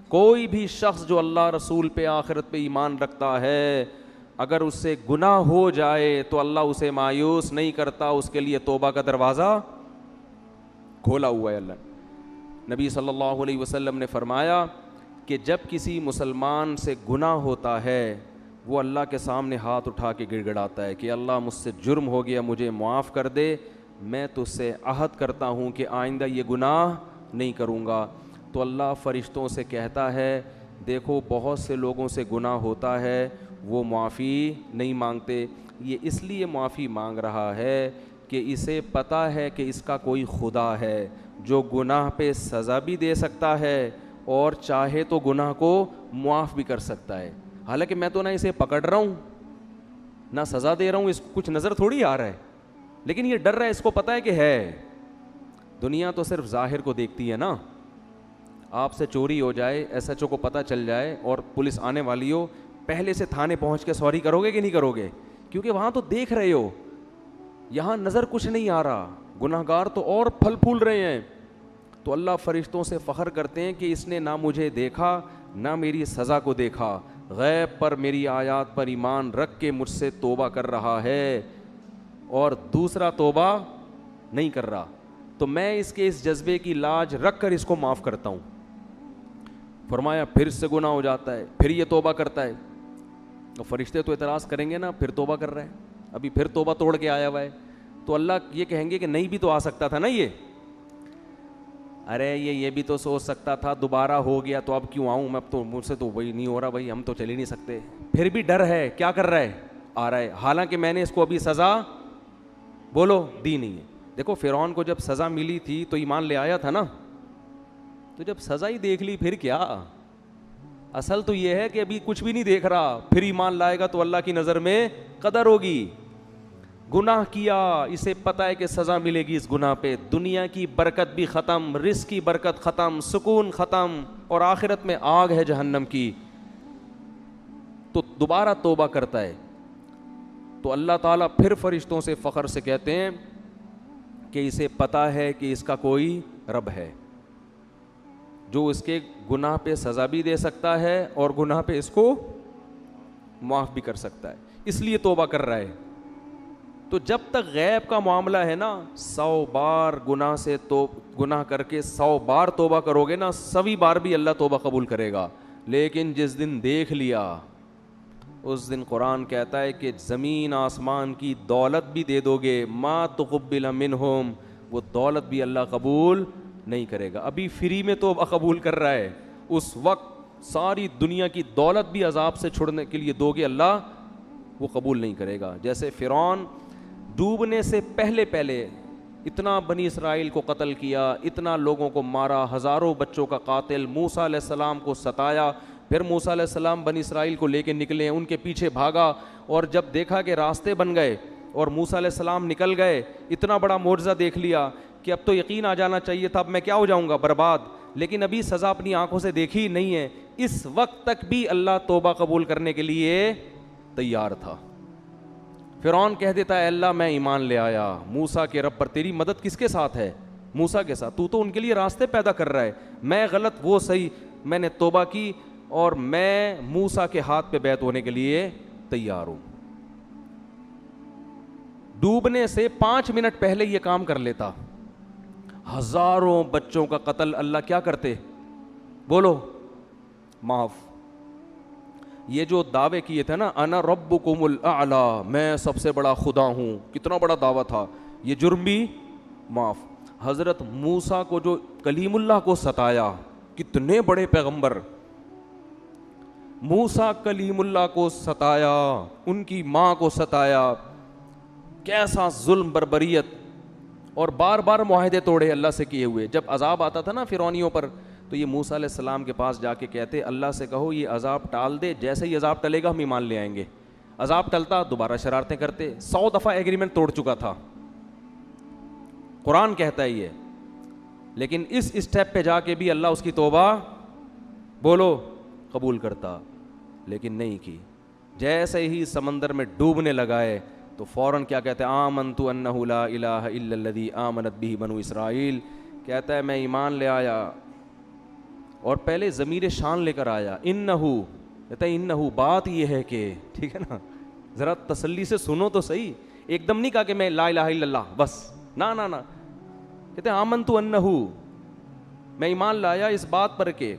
کوئی بھی شخص جو اللہ رسول پہ آخرت پہ ایمان رکھتا ہے، اگر اس سے گناہ ہو جائے تو اللہ اسے مایوس نہیں کرتا، اس کے لیے توبہ کا دروازہ کھولا ہوا ہے اللہ۔ نبی صلی اللہ علیہ وسلم نے فرمایا کہ جب کسی مسلمان سے گناہ ہوتا ہے وہ اللہ کے سامنے ہاتھ اٹھا کے گڑ گڑاتا ہے کہ اللہ مجھ سے جرم ہو گیا، مجھے معاف کر دے، میں تجھ سے عہد کرتا ہوں کہ آئندہ یہ گناہ نہیں کروں گا۔ تو اللہ فرشتوں سے کہتا ہے دیکھو بہت سے لوگوں سے گناہ ہوتا ہے وہ معافی نہیں مانگتے، یہ اس لیے معافی مانگ رہا ہے کہ اسے پتہ ہے کہ اس کا کوئی خدا ہے جو گناہ پہ سزا بھی دے سکتا ہے اور چاہے تو گناہ کو معاف بھی کر سکتا ہے۔ حالانکہ میں تو نہ اسے پکڑ رہا ہوں نہ سزا دے رہا ہوں، اس کو کچھ نظر تھوڑی آ رہا ہے، لیکن یہ ڈر رہا ہے، اس کو پتہ ہے کہ ہے۔ دنیا تو صرف ظاہر کو دیکھتی ہے نا، آپ سے چوری ہو جائے، ایس ایچ او کو پتہ چل جائے اور پولیس آنے والی ہو، پہلے سے تھانے پہنچ کے سوری کرو گے کہ نہیں کرو گے؟ کیونکہ وہاں تو دیکھ رہے ہو، یہاں نظر کچھ نہیں آ رہا، گناہ گار تو اور پھل پھول رہے ہیں۔ تو اللہ فرشتوں سے فخر کرتے ہیں کہ اس نے نہ مجھے دیکھا نہ میری سزا کو دیکھا، غیب پر میری آیات پر ایمان رکھ کے مجھ سے توبہ کر رہا ہے اور دوسرا توبہ نہیں کر رہا، تو میں اس کے اس جذبے کی لاج رکھ کر اس کو معاف کرتا ہوں۔ فرمایا پھر سے گناہ ہو جاتا ہے، پھر یہ توبہ کرتا ہے، تو فرشتے تو اعتراض کریں گے نا، پھر توبہ کر رہا ہے، ابھی پھر توبہ توڑ کے آیا ہوا ہے، تو اللہ یہ کہیں گے کہ نہیں بھی تو آ سکتا تھا نا، یہ ارے یہ بھی تو سوچ سکتا تھا، دوبارہ ہو گیا تو اب کیوں آؤں میں، اب تو مجھ سے تو وہی نہیں ہو رہا بھائی، ہم تو چل ہی نہیں سکتے، پھر بھی ڈر ہے، کیا کر رہا ہے، آ رہا ہے، حالانکہ میں نے اس کو ابھی سزا بولو دی نہیں ہے۔ دیکھو فرعون کو جب سزا ملی تھی تو ایمان لے آیا تھا نا، تو جب سزا ہی دیکھ لی پھر کیا، اصل تو یہ ہے کہ ابھی کچھ بھی نہیں دیکھ رہا، پھر ایمان لائے گا تو اللہ کی نظر میں قدر ہوگی۔ گناہ کیا، اسے پتہ ہے کہ سزا ملے گی اس گناہ پہ، دنیا کی برکت بھی ختم، رزق کی برکت ختم، سکون ختم، اور آخرت میں آگ ہے جہنم کی، تو دوبارہ توبہ کرتا ہے، تو اللہ تعالیٰ پھر فرشتوں سے فخر سے کہتے ہیں کہ اسے پتہ ہے کہ اس کا کوئی رب ہے جو اس کے گناہ پہ سزا بھی دے سکتا ہے اور گناہ پہ اس کو معاف بھی کر سکتا ہے، اس لیے توبہ کر رہا ہے۔ تو جب تک غیب کا معاملہ ہے نا، 100 بار گناہ سے تو گناہ کر کے 100 بار توبہ کرو گے نا، 100ویں بار بھی اللہ توبہ قبول کرے گا، لیکن جس دن دیکھ لیا اس دن قرآن کہتا ہے کہ زمین آسمان کی دولت بھی دے دو گے، ما تقبل منہم، وہ دولت بھی اللہ قبول نہیں کرے گا۔ ابھی فری میں توبہ قبول کر رہا ہے، اس وقت ساری دنیا کی دولت بھی عذاب سے چھڑنے کے لیے دو گے، اللہ وہ قبول نہیں کرے گا۔ جیسے فرعون ڈوبنے سے پہلے اتنا بنی اسرائیل کو قتل کیا، اتنا لوگوں کو مارا، ہزاروں بچوں کا قاتل، موسیٰ علیہ السلام کو ستایا، پھر موسیٰ علیہ السلام بنی اسرائیل کو لے کے نکلے، ان کے پیچھے بھاگا، اور جب دیکھا کہ راستے بن گئے اور موسیٰ علیہ السلام نکل گئے، اتنا بڑا معجزہ دیکھ لیا کہ اب تو یقین آ جانا چاہیے تھا اب میں کیا ہو جاؤں گا، برباد، لیکن ابھی سزا اپنی آنکھوں سے دیکھی نہیں ہے، اس وقت تک بھی اللہ توبہ قبول کرنے کے لیے تیار تھا۔ فرعون کہہ دیتا ہے اللہ میں ایمان لے آیا موسیٰ کے رب پر، تیری مدد کس کے ساتھ ہے؟ موسیٰ کے ساتھ، تو ان کے لیے راستے پیدا کر رہا ہے، میں غلط وہ صحیح، میں نے توبہ کی اور میں موسیٰ کے ہاتھ پہ بیعت ہونے کے لیے تیار ہوں۔ ڈوبنے سے 5 منٹ پہلے یہ کام کر لیتا، ہزاروں بچوں کا قتل اللہ کیا کرتے؟ بولو معاف۔ یہ جو دعوے کیے تھے نا انا ربکم الاعلی، میں سب سے بڑا خدا ہوں، کتنا بڑا دعویٰ تھا، یہ جرم بھی معاف۔ حضرت موسیٰ کو جو کلیم اللہ کو ستایا، کتنے بڑے پیغمبر، موسیٰ کلیم اللہ کو ستایا، ان کی ماں کو ستایا، کیسا ظلم بربریت، اور بار بار معاہدے توڑے اللہ سے کیے ہوئے۔ جب عذاب آتا تھا نا فرعونیوں پر تو یہ موسیٰ علیہ السلام کے پاس جا کے کہتے اللہ سے کہو یہ عذاب ٹال دے، جیسے ہی عذاب ٹلے گا ہم ایمان لے آئیں گے۔ عذاب ٹلتا دوبارہ شرارتیں کرتے، 100 دفعہ ایگریمنٹ توڑ چکا تھا، قرآن کہتا ہے یہ، لیکن اس اسٹیپ پہ جا کے بھی اللہ اس کی توبہ بولو قبول کرتا، لیکن نہیں کی۔ جیسے ہی سمندر میں ڈوبنے لگائے تو فوراً کیا کہتے ہیں آمنت انہ لا الہ الا الذی آمنت بہ بنو اسرائیل، کہتا ہے میں ایمان لے آیا اور پہلے ضمیر شان لے کر آیا، انہو، کہتا ہے انہو، بات یہ ہے کہ، ٹھیک ہے نا، ذرا تسلی سے سنو تو صحیح، ایک دم نہیں کہا کہ میں لا الہ الا اللہ بس، نا نا نا، کہتے ہیں آمنت انہو، میں ایمان لایا اس بات پر کہ،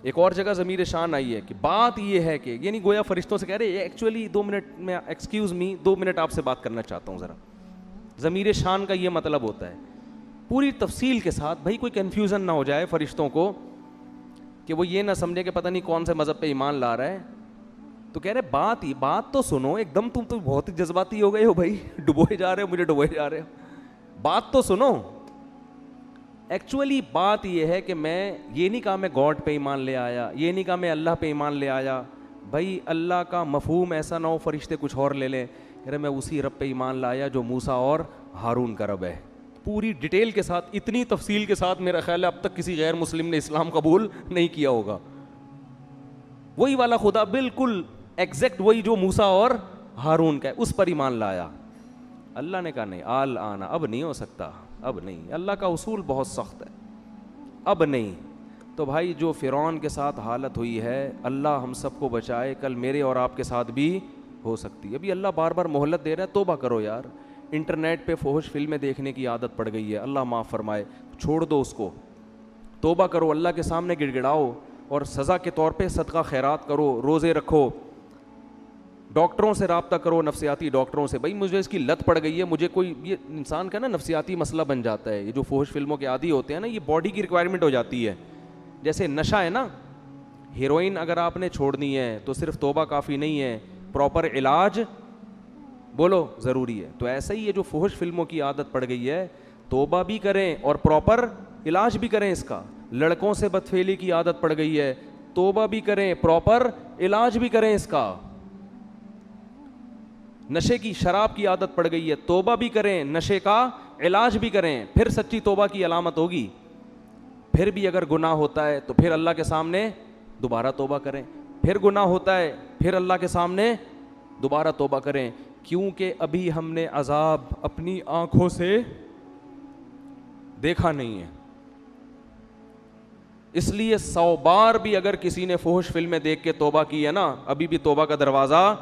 ایک اور جگہ ضمیر شان آئی ہے کہ بات یہ ہے کہ، یعنی گویا فرشتوں سے کہہ رہے ایکچولی 2 منٹ میں، ایکسکیوز می 2 منٹ آپ سے بات کرنا چاہتا ہوں ذرا. ضمیر شان کا یہ مطلب ہوتا ہے پوری تفصیل کے ساتھ، بھائی کوئی کنفیوژن نہ ہو جائے فرشتوں کو کہ وہ یہ نہ سمجھے کہ پتہ نہیں کون سے مذہب پہ ایمان لا رہا ہے. تو کہہ رہے بات تو سنو، ایک دم تم تو بہت ہی جذباتی ہو گئے ہو بھائی، ڈبوئے جا رہے ہو، مجھے ڈبوئے جا رہے ہو، بات تو سنو. ایکچولی بات یہ ہے کہ میں یہ نہیں کہا میں گاڈ پہ ایمان لے آیا، یہ نہیں کہا میں اللہ پہ ایمان لے آیا. بھائی اللہ کا مفہوم ایسا نہ ہو فرشتے کچھ اور لے لیں. ارے میں اسی رب پہ ایمان لایا جو موسیٰ اور ہارون کا رب ہے. پوری ڈیٹیل کے ساتھ، اتنی تفصیل کے ساتھ میرا خیال ہے اب تک کسی غیر مسلم نے اسلام قبول نہیں کیا ہوگا. وہی والا خدا بالکل ایگزیکٹ وہی جو موسیٰ اور ہارون کا ہے، اس پر ایمان لایا. اللہ نے کہا نہیں، آل آنا، اب نہیں ہو سکتا، اب نہیں. اللہ کا اصول بہت سخت ہے، اب نہیں. تو بھائی جو فرعون کے ساتھ حالت ہوئی ہے، اللہ ہم سب کو بچائے، کل میرے اور آپ کے ساتھ بھی ہو سکتی ہے. ابھی اللہ بار بار مہلت دے رہا ہے، توبہ کرو یار. انٹرنیٹ پہ فحش فلمیں دیکھنے کی عادت پڑ گئی ہے، اللہ معاف فرمائے، چھوڑ دو اس کو، توبہ کرو، اللہ کے سامنے گڑ گڑاؤ، اور سزا کے طور پہ صدقہ خیرات کرو، روزے رکھو، ڈاکٹروں سے رابطہ کرو، نفسیاتی ڈاکٹروں سے. بھائی مجھے اس کی لت پڑ گئی ہے، مجھے کوئی، یہ انسان کا نا نفسیاتی مسئلہ بن جاتا ہے. یہ جو فحش فلموں کے عادی ہوتے ہیں نا، یہ باڈی کی ریکوائرمنٹ ہو جاتی ہے. جیسے نشہ ہے نا، ہیروئن اگر آپ نے چھوڑنی ہے تو صرف توبہ کافی نہیں ہے، پراپر علاج بولو ضروری ہے. تو ایسا ہی یہ جو فحش فلموں کی عادت پڑ گئی ہے، توبہ بھی کریں اور پراپر علاج بھی کریں اس کا. لڑکوں سے بدفعلی کی عادت پڑ گئی ہے، توبہ بھی کریں، پراپر علاج بھی کریں اس کا. نشے کی، شراب کی عادت پڑ گئی ہے، توبہ بھی کریں، نشے کا علاج بھی کریں، پھر سچی توبہ کی علامت ہوگی. پھر بھی اگر گناہ ہوتا ہے تو پھر اللہ کے سامنے دوبارہ توبہ کریں، پھر گناہ ہوتا ہے پھر اللہ کے سامنے دوبارہ توبہ کریں، کیونکہ ابھی ہم نے عذاب اپنی آنکھوں سے دیکھا نہیں ہے. اس لیے 100 بار بھی اگر کسی نے فحش فلمیں دیکھ کے توبہ کی ہے نا، ابھی بھی توبہ کا دروازہ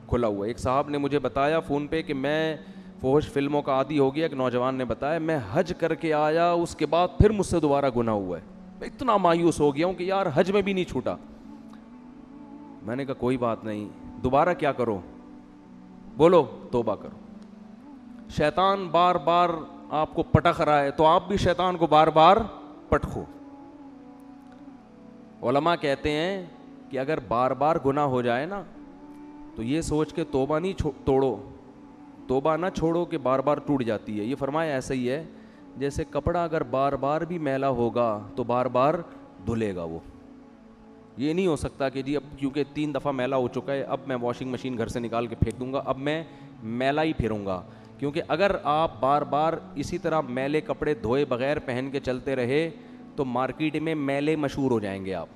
کھلا ہوا ہے. ایک صاحب نے مجھے بتایا فون پہ کہ میں فحش فلموں کا عادی ہو گیا. ایک نوجوان نے بتایا میں حج کر کے آیا، اس کے بعد پھر مجھ سے دوبارہ گناہ ہوا ہے. میں اتنا مایوس ہو گیا ہوں کہ یار حج میں بھی نہیں چھوٹا. میں نے کہا کوئی بات نہیں، دوبارہ کیا کرو، بولو توبہ کرو. شیطان بار بار آپ کو پٹخ رہا ہے تو آپ بھی شیطان کو بار بار پٹخو. علماء کہتے ہیں کہ اگر بار بار گناہ ہو جائے نا تو یہ سوچ کے توبہ نہیں توڑو، توبہ نہ چھوڑو کہ بار بار ٹوٹ جاتی ہے. یہ فرمایا ایسا ہی ہے جیسے کپڑا اگر بار بار بھی میلا ہوگا تو بار بار دھلے گا وہ. یہ نہیں ہو سکتا کہ جی اب کیونکہ 3 دفعہ میلا ہو چکا ہے اب میں واشنگ مشین گھر سے نکال کے پھینک دوں گا، اب میں میلا ہی پھروں گا. کیونکہ اگر آپ بار بار اسی طرح میلے کپڑے دھوئے بغیر پہن کے چلتے رہے تو مارکیٹ میں میلے مشہور ہو جائیں گے آپ،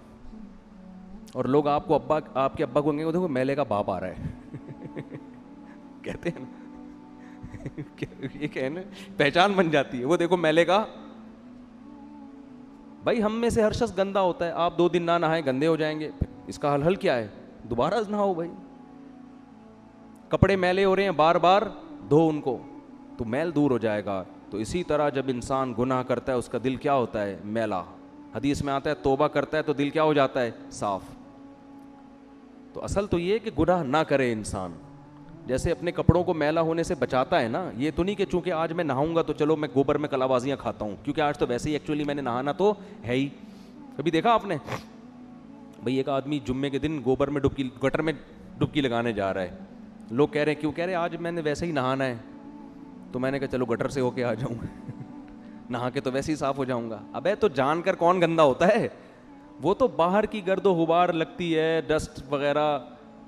اور لوگ آپ کو آپ کے ابا کو کہیں گے دیکھو میلے کا باپ آ رہا ہے کہتے ہیں نا یہ کہنا پہچان بن جاتی ہے، وہ دیکھو میلے کا. بھائی ہم میں سے ہر شخص گندا ہوتا ہے، آپ 2 دن نہ نہائیں گندے ہو جائیں گے. اس کا حل کیا ہے؟ دوبارہ نہاؤ. بھائی کپڑے میلے ہو رہے ہیں، بار بار دھو ان کو تو میل دور ہو جائے گا. تو اسی طرح جب انسان گناہ کرتا ہے اس کا دل کیا ہوتا ہے؟ میلا. حدیث میں آتا ہے توبہ کرتا ہے تو دل کیا ہو جاتا ہے؟ صاف. تو اصل تو یہ کہ گناہ نہ کرے انسان. جیسے اپنے کپڑوں کو میلا ہونے سے بچاتا ہے نا، یہ تو نہیں کہ چونکہ آج میں نہاؤں گا تو چلو میں گوبر میں کلا بازیاں کھاتا ہوں، کیونکہ آج تو ویسے ہی ایکچولی میں نے نہانا تو ہے ہی. کبھی دیکھا آپ نے بھئی ایک آدمی جمعے کے دن گوبر میں گٹر میں ڈبکی لگانے جا رہا ہے، لوگ کہہ رہے ہیں کیوں؟ کہہ رہے آج میں نے ویسے ہی نہانا ہے. تو میں نے کہا چلو گٹر سے ہو کے آ جاؤں نہا کے تو ویسے ہی صاف ہو جاؤں گا. ابے تو جان کر کون گندا ہوتا ہے؟ وہ تو باہر کی گرد و غبار لگتی ہے، ڈسٹ وغیرہ،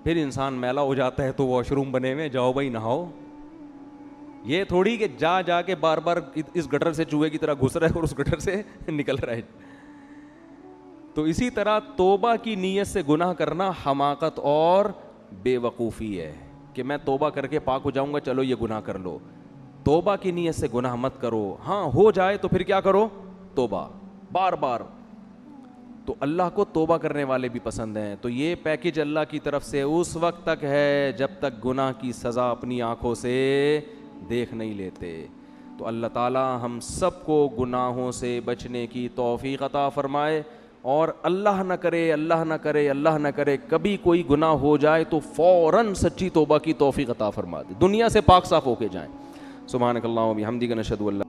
پھر انسان میلا ہو جاتا ہے تو واش روم بنے ہوئے، جاؤ بھائی نہاؤ. یہ تھوڑی کہ جا کے بار بار اس گٹر سے چوہے کی طرح گھس رہا ہے اور اس گٹر سے نکل رہا ہے. تو اسی طرح توبہ کی نیت سے گناہ کرنا حماقت اور بے وقوفی ہے کہ میں توبہ کر کے پاک ہو جاؤں گا، چلو یہ گناہ کر لو. توبہ کی نیت سے گناہ مت کرو. ہاں ہو جائے تو پھر کیا کرو؟ توبہ بار بار. تو اللہ کو توبہ کرنے والے بھی پسند ہیں. تو یہ پیکج اللہ کی طرف سے اس وقت تک ہے جب تک گناہ کی سزا اپنی آنکھوں سے دیکھ نہیں لیتے. تو اللہ تعالی ہم سب کو گناہوں سے بچنے کی توفیق عطا فرمائے, اور اللہ نہ کرے اللہ نہ کرے اللہ نہ کرے کبھی کوئی گناہ ہو جائے تو فوراً سچی توبہ کی توفیق عطا فرما دے, دنیا سے پاک صاف ہو کے جائیں. سبحانک اللہم و بحمدک نشہد ان لا